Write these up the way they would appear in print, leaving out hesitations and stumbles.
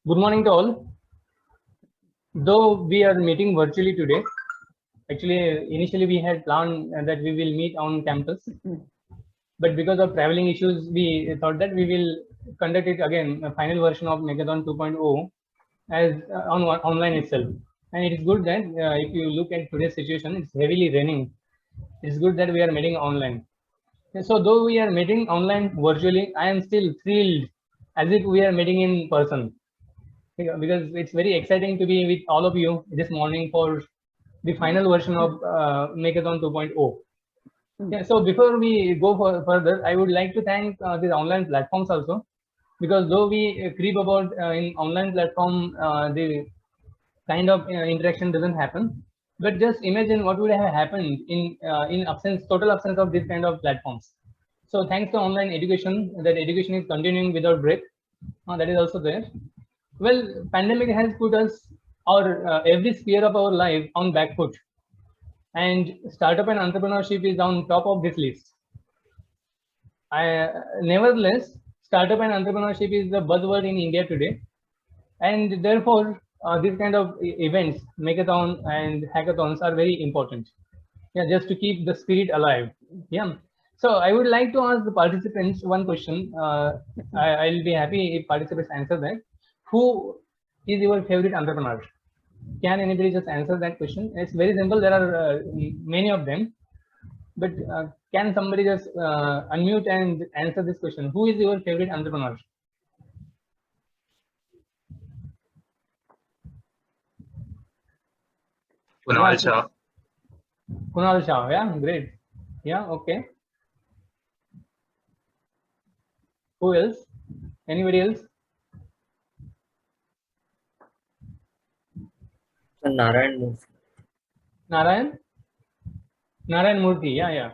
Good morning to all. Though we are meeting virtually today, actually, initially we had planned that we will meet on campus, but because of traveling issues, we thought that we will conduct it again, a final version of Megathon 2.0 as online itself. And it is good that if you look at today's situation, it's heavily raining. It's good that we are meeting online. So though we are meeting online virtually, I am still thrilled as if we are meeting in person. Because it's very exciting to be with all of you this morning for the final version of Makeathon 2.0. Yeah, so before we go further, I would like to thank these online platforms also, because though we creep about in online platform, the kind of interaction doesn't happen. But just imagine what would have happened in total absence of this kind of platforms. So thanks to online education, that education is continuing without break. That is also there. Well, pandemic has put us our every sphere of our life on back foot, and startup and entrepreneurship is on top of this list. Nevertheless, startup and entrepreneurship is the buzzword in India today, and therefore these kind of events, Makeathon and hackathons, are very important. Yeah, just to keep the spirit alive. Yeah. So I would like to ask the participants one question. I'll be happy if participants answer that. Who is your favorite entrepreneur? Can anybody just answer that question? It's very simple. There are many of them, but can somebody just unmute and answer this question? Who is your favorite entrepreneur? Kunal Shah. Kunal Shah. Yeah, great. Yeah, okay. Who else? Anybody else? Narayan Murthy. Narayan Murthy. Yeah, yeah.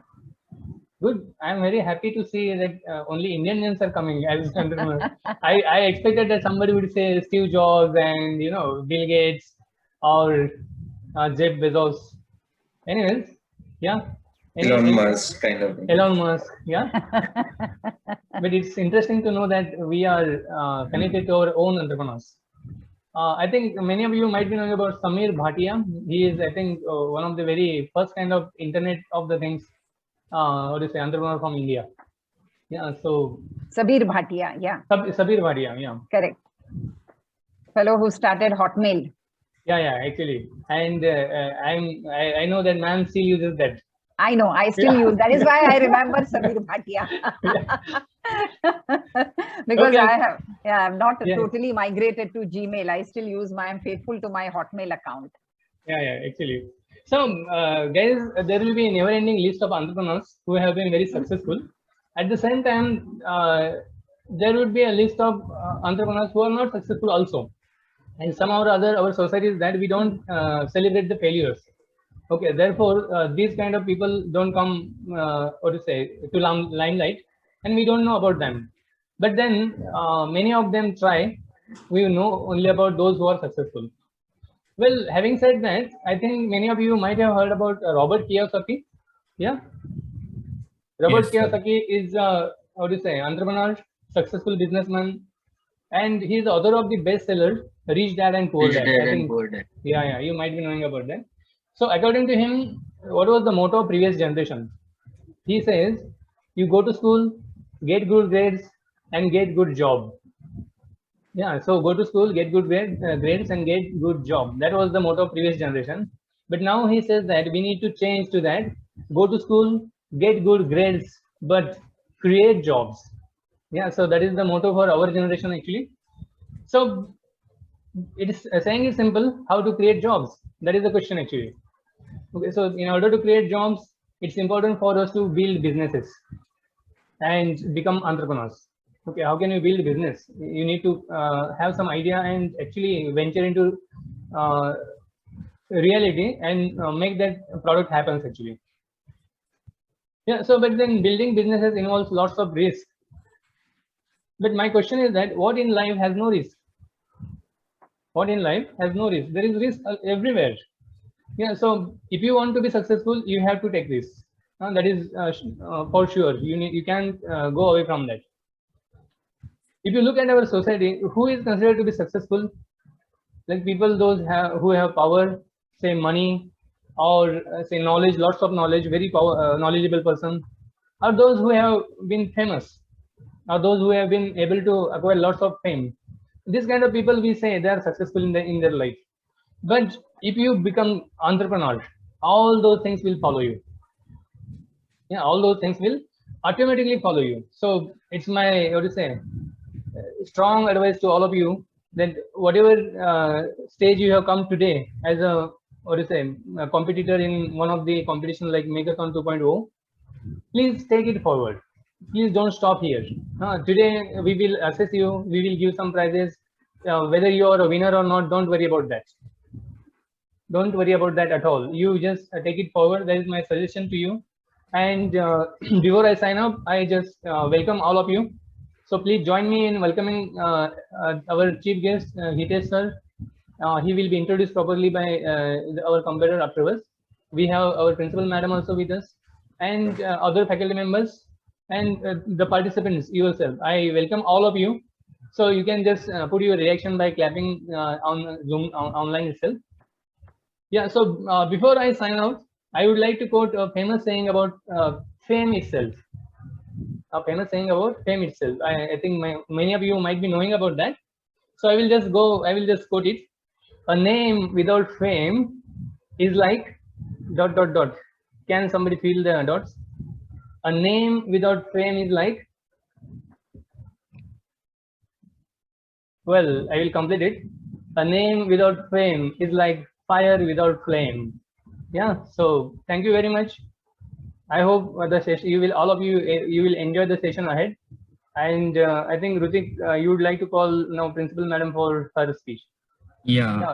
Good. I'm very happy to see that only Indians are coming as entrepreneurs. I expected that somebody would say Steve Jobs and Bill Gates or Jeff Bezos. Anyways, yeah. Elon Musk kind of thing. Elon Musk, yeah. But it's interesting to know that we are connected to our own entrepreneurs. I think many of you might be knowing about Samir Bhatia. He is, I think, one of the very first kind of Internet of the Things, what do you say, entrepreneur from India. Yeah, so Sabir Bhatia, yeah. Sabir Bhatia, yeah. Correct. Fellow who started Hotmail. Yeah, actually, and I know that man still uses that. I know, I still use. That is why I remember Sabir Bhatia. Because okay. I'm not totally migrated to Gmail. I still use I'm faithful to my Hotmail account. Yeah, actually. So, guys, there will be a never-ending list of entrepreneurs who have been very successful. At the same time, there would be a list of entrepreneurs who are not successful also. And somehow or other, our society is that we don't celebrate the failures. Okay, therefore, these kind of people don't come, to limelight, and we don't know about them. But then, many of them try. We know only about those who are successful. Well, having said that, I think many of you might have heard about Robert Kiyosaki. Yeah, Robert Kiyosaki is entrepreneur, successful businessman, and he's the author of the bestseller Rich Dad and Poor Dad. Yeah, you might be knowing about that. So according to him, what was the motto of previous generation? He says, you go to school, get good grades, and get good job. Yeah, so go to school, get good grades, and get good job. That was the motto of previous generation. But now he says that we need to change to that. Go to school, get good grades, but create jobs. Yeah, so that is the motto for our generation actually. So it is saying it simple, how to create jobs. That is the question actually. Okay, so in order to create jobs, it's important for us to build businesses and become entrepreneurs. Okay, how can you build a business? You need to have some idea and actually venture into reality and make that product happen actually. Yeah, so but then building businesses involves lots of risk. But my question is that what in life has no risk? What in life has no risk? There is risk everywhere. Yeah, so if you want to be successful, you have to take risks. That is for sure. You can't go away from that. if you look at our society, who is considered to be successful? Like people, who have power, say money, or say knowledge, lots of knowledge, very knowledgeable person, are those who have been famous, are those who have been able to acquire lots of fame. This kind of people, we say they are successful in their life. But if you become entrepreneur, all those things will follow you. Yeah, all those things will automatically follow you. So it's my, what to say, strong advice to all of you that whatever stage you have come today as a, what to say, a competitor in one of the competition like Makeathon 2.0, please take it forward. Please don't stop here. Today we will assess you, we will give some prizes. Whether you are a winner or not, don't worry about that. Don't worry about that at all. You just take it forward. That is my suggestion to you. And before I sign up, I just welcome all of you. So please join me in welcoming our chief guest, Hitesh sir. He will be introduced properly by our competitor afterwards. We have our principal madam also with us, and other faculty members, and the participants yourself. I welcome all of you. So you can just put your reaction by clapping on Zoom online itself. Yeah, so before I sign out, I would like to quote a famous saying about fame itself. A famous saying about fame itself. I think many of you might be knowing about that. So I will just quote it. A name without fame is like ... Can somebody feel the dots? A name without fame is like, well, I will complete it. A name without fame is like fire without flame. Yeah, so thank you very much. I hope the session, all of you, you will enjoy the session ahead. And I think Rutik, you would like to call now Principal Madam for her speech. Yeah.